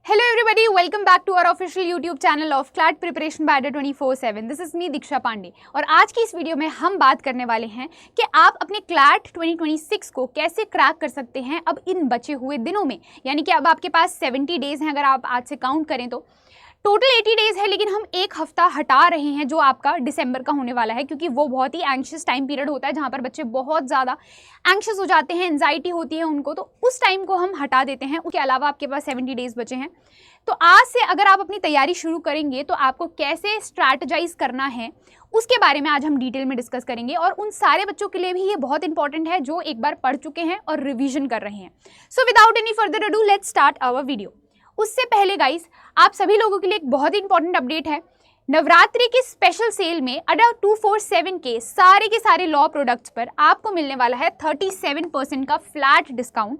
Hello everybody, welcome back to our official YouTube channel of CLAT Preparation by Ada 24/7. This is me दीक्षा पांडे और आज की इस video में हम बात करने वाले हैं कि आप अपने CLAT 2026 को कैसे क्रैक कर सकते हैं अब इन बचे हुए दिनों में। यानी कि अब आपके पास 70 डेज़ हैं, अगर आप आज से काउंट करें तो टोटल 80 डेज़ है, लेकिन हम एक हफ्ता हटा रहे हैं जो आपका दिसंबर का होने वाला है, क्योंकि वो बहुत ही एंग्शियस टाइम पीरियड होता है जहाँ पर बच्चे बहुत ज़्यादा एंग्शियस हो जाते हैं, एंजाइटी होती है उनको, तो उस टाइम को हम हटा देते हैं। उसके अलावा आपके पास 70 डेज़ बचे हैं। तो आज से अगर आप अपनी तैयारी शुरू करेंगे तो आपको कैसे स्ट्रैटेजाइज करना है उसके बारे में आज हम डिटेल में डिस्कस करेंगे, और उन सारे बच्चों के लिए भी ये बहुत इंपॉर्टेंट है जो एक बार पढ़ चुके हैं और रिवीजन कर रहे हैं। So without any further ado let's start our video. उससे पहले गाइस, आप सभी लोगों के लिए एक बहुत ही इंपॉर्टेंट अपडेट है। नवरात्रि की स्पेशल सेल में अडा 247 के सारे लॉ प्रोडक्ट्स पर आपको मिलने वाला है 37% का flat discount,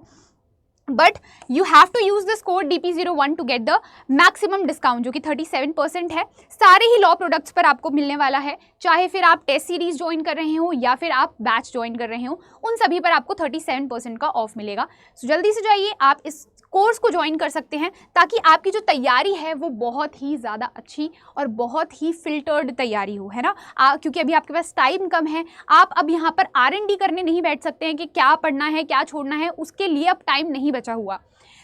but you have to use this code DP01 to get the maximum discount, जो कि 37% है। सारे ही लॉ प्रोडक्ट्स पर आपको मिलने वाला है, चाहे फिर आप टेस्ट सीरीज ज्वाइन कर रहे हो या फिर आप बैच ज्वाइन कर रहे हो, उन सभी पर आपको 37% का ऑफ मिलेगा। सो जल्दी से जाइए, आप इस कोर्स को ज्वाइन कर सकते हैं ताकि आपकी जो तैयारी है वो बहुत ही ज़्यादा अच्छी और बहुत ही फिल्टर्ड तैयारी हो, है ना। क्योंकि अभी आपके पास टाइम कम है, आप अब यहाँ पर R&D करने नहीं बैठ सकते हैं कि क्या पढ़ना है क्या छोड़ना है, उसके लिए अब टाइम नहीं बचा हुआ।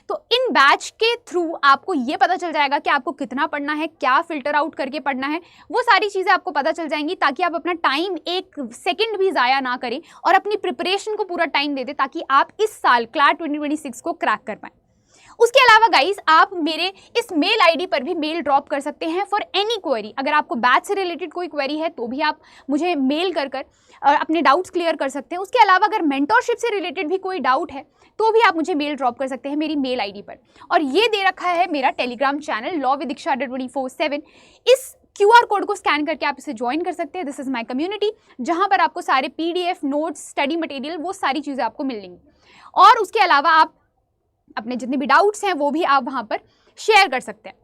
तो इन बैच के थ्रू आपको ये पता चल जाएगा कि आपको कितना पढ़ना है, क्या फिल्टर आउट करके पढ़ना है, वो सारी चीज़ें आपको पता चल जाएंगी, ताकि आप अपना टाइम एक सेकंड भी ज़ाया ना करें और अपनी प्रिपरेशन को पूरा टाइम दे दें, ताकि आप इस साल CLAT 2026 को क्रैक कर पाएँ। उसके अलावा गाइस, आप मेरे इस मेल आईडी पर भी मेल ड्रॉप कर सकते हैं फॉर एनी क्वेरी। अगर आपको बैच से रिलेटेड कोई क्वेरी है तो भी आप मुझे मेल कर अपने डाउट्स क्लियर कर सकते हैं। उसके अलावा अगर मेंटोरशिप से रिलेटेड भी कोई डाउट है तो भी आप मुझे मेल ड्रॉप कर सकते हैं मेरी मेल आईडी पर। और ये दे रखा है मेरा टेलीग्राम चैनल लॉ विद दीक्षा 24/7। इस QR कोड को स्कैन करके आप इसे ज्वाइन कर सकते हैं। दिस इज़ माई कम्युनिटी, जहाँ पर आपको सारे PDF नोट्स, स्टडी मटेरियल, वो सारी चीज़ें आपको मिलेंगी। और उसके अलावा आप अपने जितने भी डाउट्स हैं वो भी आप वहाँ पर शेयर कर सकते हैं।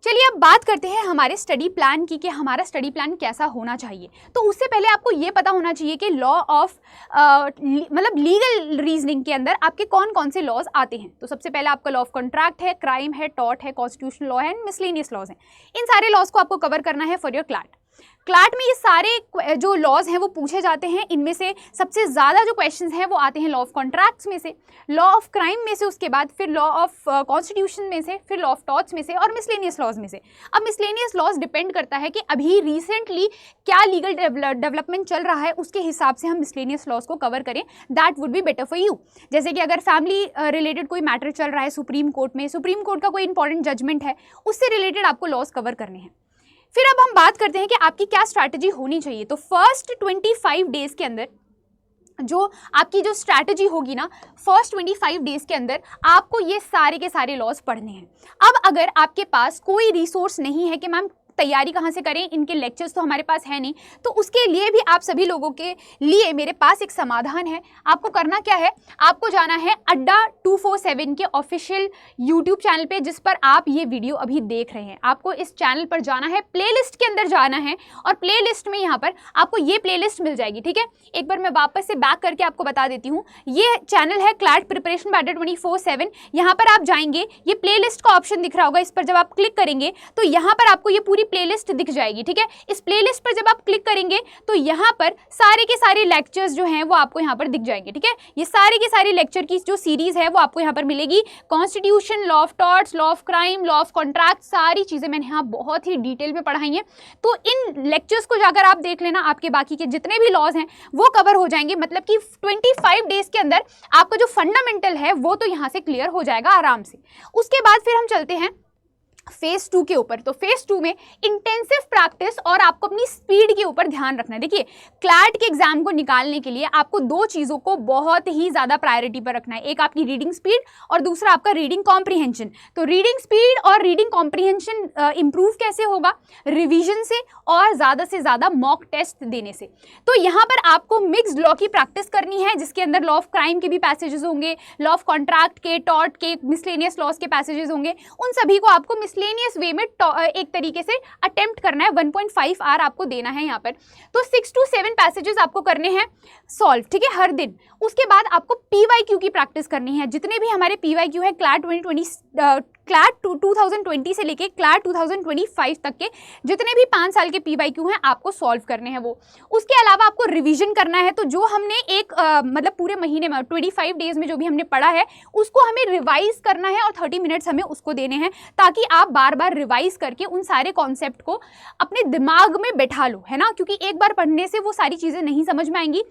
चलिए अब बात करते हैं हमारे स्टडी प्लान की कि हमारा स्टडी प्लान कैसा होना चाहिए। तो उससे पहले आपको ये पता होना चाहिए कि लॉ ऑफ मतलब लीगल रीजनिंग के अंदर आपके कौन कौन से लॉज आते हैं। तो सबसे पहले आपका लॉ ऑफ कॉन्ट्रैक्ट है, क्राइम है, टॉर्ट है, कॉन्स्टिट्यूशनल लॉ है एंड मिसलेनियस लॉज हैं। इन सारे लॉज को आपको कवर करना है फॉर योर क्लैट में ये सारे जो लॉज हैं वो पूछे जाते हैं। इनमें से सबसे ज़्यादा जो क्वेश्चंस हैं वो आते हैं लॉ ऑफ कॉन्ट्रैक्ट्स में से, लॉ ऑफ क्राइम में से, उसके बाद फिर लॉ ऑफ कॉन्स्टिट्यूशन में से, फिर लॉ ऑफ टॉर्ट्स में से और मिसलेनियस लॉज में से। अब मिसलेनियस लॉज डिपेंड करता है कि अभी रिसेंटली क्या लीगल डेवलपमेंट चल रहा है, उसके हिसाब से हम मिसलेनियस लॉज को कवर करें, that would be better for you. जैसे कि अगर फैमिली रिलेटेड कोई मैटर चल रहा है सुप्रीम कोर्ट में, सुप्रीम कोर्ट का कोई इंपॉर्टेंट जजमेंट है, उससे रिलेटेड आपको लॉज कवर करने हैं। फिर अब हम बात करते हैं कि आपकी क्या स्ट्रैटेजी होनी चाहिए। तो फर्स्ट 25 डेज़ के अंदर जो आपकी जो स्ट्रैटेजी होगी ना, फर्स्ट 25 डेज़ के अंदर आपको ये सारे के सारे लॉज पढ़ने हैं। अब अगर आपके पास कोई रिसोर्स नहीं है कि मैम तैयारी कहाँ से करें, इनके लेक्चर्स तो हमारे पास है नहीं, तो उसके लिए भी आप सभी लोगों के लिए मेरे पास एक समाधान है। आपको करना क्या है, आपको जाना है अड्डा 247 के ऑफिशियल यूट्यूब चैनल पे, जिस पर आप ये वीडियो अभी देख रहे हैं। आपको इस चैनल पर जाना है, प्लेलिस्ट के अंदर जाना है, और प्लेलिस्ट में यहाँ पर आपको ये प्लेलिस्ट मिल जाएगी। ठीक है, एक बार मैं वापस से बैक करके आपको बता देती हूँ। ये चैनल है CLAT प्रिपरेशन बाय Ada 24/7। यहाँ पर आप जाएंगे, ये प्लेलिस्ट का ऑप्शन दिख रहा होगा, इस पर जब आप क्लिक करेंगे तो यहाँ पर आपको ये पूरी प्लेलिस्ट दिख जाएगी। ठीक है, इस प्लेलिस्ट पर जब आप क्लिक करेंगे तो यहाँ पर सारे के सारे लेक्चर्स जो हैं वो आपको यहाँ पर दिख जाएंगे। ठीक है, ये सारे के सारे लेक्चर की जो सीरीज है वो आपको यहाँ पर मिलेगी। Constitution, law of torts, law of crime, law of contract, सारी चीजें मैंने यहाँ बहुत ही डिटेल में पढ़ाई हैं। तो इन लेक्चर्स को जाकर आप देख लेना, आपके बाकी के जितने भी लॉज हैं वो कवर हो जाएंगे। मतलब कि 25 डेज के अंदर आपका जो फंडामेंटल है वो तो यहाँ से क्लियर हो जाएगा आराम से। उसके बाद फिर हम चलते हैं फेज 2 के ऊपर। तो फेज 2 में इंटेंसिव प्रैक्टिस और आपको अपनी स्पीड के ऊपर ध्यान रखना है। देखिए, क्लैट के एग्जाम को निकालने के लिए आपको दो चीज़ों को बहुत ही ज़्यादा प्रायोरिटी पर रखना है, एक आपकी रीडिंग स्पीड और दूसरा आपका रीडिंग कॉम्प्रीहेंशन। तो रीडिंग स्पीड और रीडिंग कॉम्प्रीहेंशन इंप्रूव कैसे होगा, रिवीजन से और ज़्यादा से ज़्यादा मॉक टेस्ट देने से। तो यहाँ पर आपको मिक्स्ड लॉ की प्रैक्टिस करनी है, जिसके अंदर लॉ ऑफ क्राइम के भी पैसेजेस होंगे, लॉ ऑफ कॉन्ट्रैक्ट के, टॉर्ट के, मिसलेनियस लॉज के पैसेजेस होंगे। उन सभी को आपको मिसलेनियस वे में एक तरीके से अटेम्प्ट करना है। 1.5 आवर आपको देना है यहाँ पर। तो 6 to 7 पैसेजेस आपको करने हैं सॉल्व, ठीक है, हर दिन। उसके बाद आपको PYQ की प्रैक्टिस करनी है। जितने भी हमारे PYQ है CLAT क्लैट 2020 से लेके क्लैट 2025 तक के जितने भी 5 साल के PYQ हैं आपको सॉल्व करने हैं वो। उसके अलावा आपको रिवीजन करना है, तो जो हमने एक मतलब पूरे महीने में 25 डेज में जो भी हमने पढ़ा है उसको हमें रिवाइज करना है और 30 मिनट्स हमें उसको देने हैं, ताकि आप बार बार रिवाइज करके उन सारे कॉन्सेप्ट को अपने दिमाग में बैठा लो, है ना, क्योंकि एक बार पढ़ने से वो सारी चीज़ें नहीं समझ में आएंगी।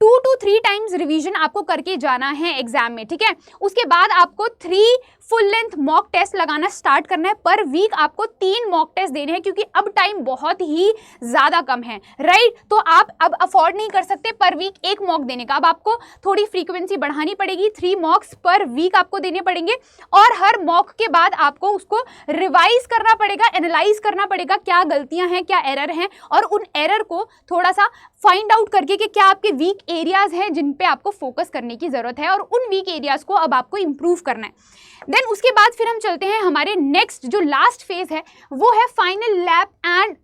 2 to 3 टाइम्स रिवीजन आपको करके जाना है एग्जाम में, ठीक है। उसके बाद आपको 3 फुल लेंथ मॉक टेस्ट लगाना स्टार्ट करना है। पर वीक आपको 3 मॉक टेस्ट देने हैं, क्योंकि अब टाइम बहुत ही ज़्यादा कम है, राइट। तो आप अब अफोर्ड नहीं कर सकते पर वीक 1 मॉक देने का। अब आपको थोड़ी फ्रीक्वेंसी बढ़ानी पड़ेगी, 3 मॉक्स पर वीक आपको देने पड़ेंगे, और हर मॉक के बाद आपको उसको रिवाइज करना पड़ेगा, एनालाइज करना पड़ेगा क्या गलतियां हैं, क्या एरर हैं, और उन एरर को थोड़ा सा फाइंड आउट करके कि क्या आपके वीक एरियाज हैं जिन पे आपको फोकस करने की ज़रूरत है, और उन वीक एरियाज को अब आपको इम्प्रूव करना है। देन उसके बाद फिर हम चलते हैं हमारे नेक्स्ट जो लास्ट फेज है, वो है फाइनल लैप एंड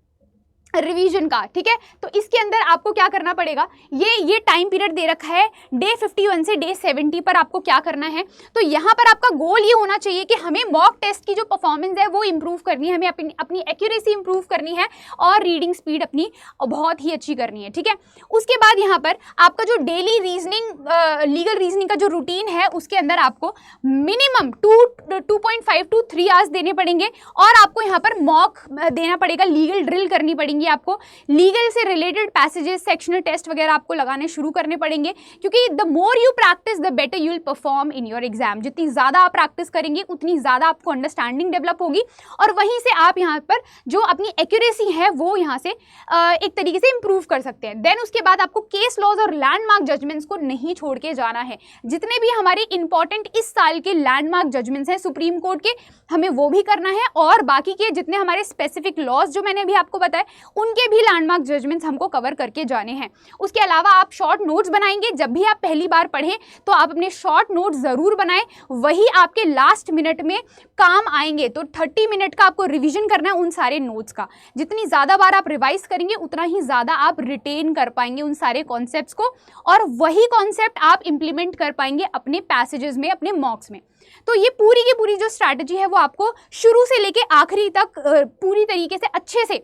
रिवीजन का, ठीक है। तो इसके अंदर आपको क्या करना पड़ेगा, ये टाइम पीरियड दे रखा है डे 51 से डे 70 पर आपको क्या करना है। तो यहाँ पर आपका गोल ये होना चाहिए कि हमें मॉक टेस्ट की जो परफॉर्मेंस है वो इंप्रूव करनी है, हमें अपनी एक्यूरेसी इंप्रूव करनी है, और रीडिंग स्पीड अपनी बहुत ही अच्छी करनी है, ठीक है। उसके बाद यहाँ पर आपका जो डेली रीजनिंग लीगल रीजनिंग का जो रूटीन है उसके अंदर आपको मिनिमम 2.5 to 3 आवर्स देने पड़ेंगे, और आपको यहाँ पर मॉक देना पड़ेगा, लीगल ड्रिल करनी पड़ेगी, आपको लीगल से रिलेटेड पैसेजेस, सेक्शनल टेस्ट वगैरह आपको लगाने शुरू करने पड़ेंगे, क्योंकि the more you practice the better you will perform in your exam. जितनी ज़्यादा आप प्रैक्टिस करेंगे उतनी ज़्यादा आपको अंडरस्टैंडिंग डेवलप होगी, और वहीं से आप यहाँ पर जो अपनी एक्यूरेसी है वो यहाँ से एक तरीके से इंप्रूव कर सकते हैं। देन उसके बाद आपको केस लॉज और लैंडमार्क जजमेंट्स को नहीं छोड़ के जाना है। जितने भी हमारे इंपॉर्टेंट इस साल के लैंडमार्क जजमेंट्स हैं सुप्रीम कोर्ट के, हमें वो भी करना है, और बाकी के जितने हमारे स्पेसिफिक लॉज जो मैंने अभी आपको बताया उनके भी लैंडमार्क जजमेंट्स हमको कवर करके जाने हैं। उसके अलावा आप शॉर्ट नोट्स बनाएंगे। जब भी आप पहली बार पढ़ें तो आप अपने शॉर्ट नोट्स ज़रूर बनाएं, वही आपके लास्ट मिनट में काम आएंगे। तो 30 मिनट का आपको रिवीजन करना है उन सारे नोट्स का। जितनी ज़्यादा बार आप रिवाइज करेंगे उतना ही ज़्यादा आप रिटेन कर पाएंगे उन सारे कॉन्सेप्ट्स को, और वही कॉन्सेप्ट आप इंप्लीमेंट कर पाएंगे अपने पैसेजेस में, अपने मॉक्स में। तो ये पूरी की पूरी जो स्ट्रैटेजी है वो आपको शुरू से लेके आखिरी तक पूरी तरीके से अच्छे से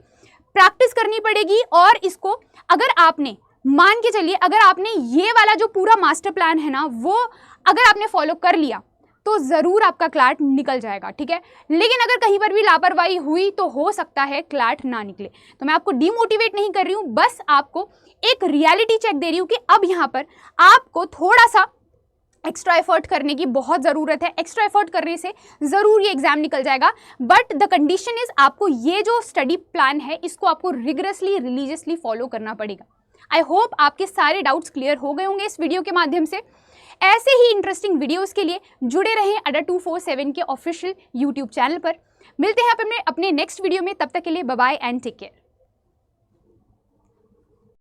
प्रैक्टिस करनी पड़ेगी। और इसको अगर आपने मान के चलिए, अगर आपने ये वाला जो पूरा मास्टर प्लान है ना वो अगर आपने फॉलो कर लिया तो ज़रूर आपका क्लैट निकल जाएगा, ठीक है। लेकिन अगर कहीं पर भी लापरवाही हुई तो हो सकता है क्लैट ना निकले। तो मैं आपको डिमोटिवेट नहीं कर रही हूँ, बस आपको एक रियलिटी चेक दे रही हूँ कि अब यहाँ पर आपको थोड़ा सा एक्स्ट्रा एफर्ट करने की बहुत ज़रूरत है। एक्स्ट्रा एफर्ट करने से ज़रूर ये एग्जाम निकल जाएगा, बट द कंडीशन इज़ आपको ये जो स्टडी प्लान है इसको आपको रिगरसली रिलीजियसली फॉलो करना पड़ेगा। आई होप आपके सारे डाउट्स क्लियर हो गए होंगे इस वीडियो के माध्यम से। ऐसे ही इंटरेस्टिंग वीडियोस के लिए जुड़े रहें अड्डा 247 के ऑफिशियल यूट्यूब चैनल पर। मिलते हैं अपने नेक्स्ट वीडियो में, तब तक के लिए bye bye and take care.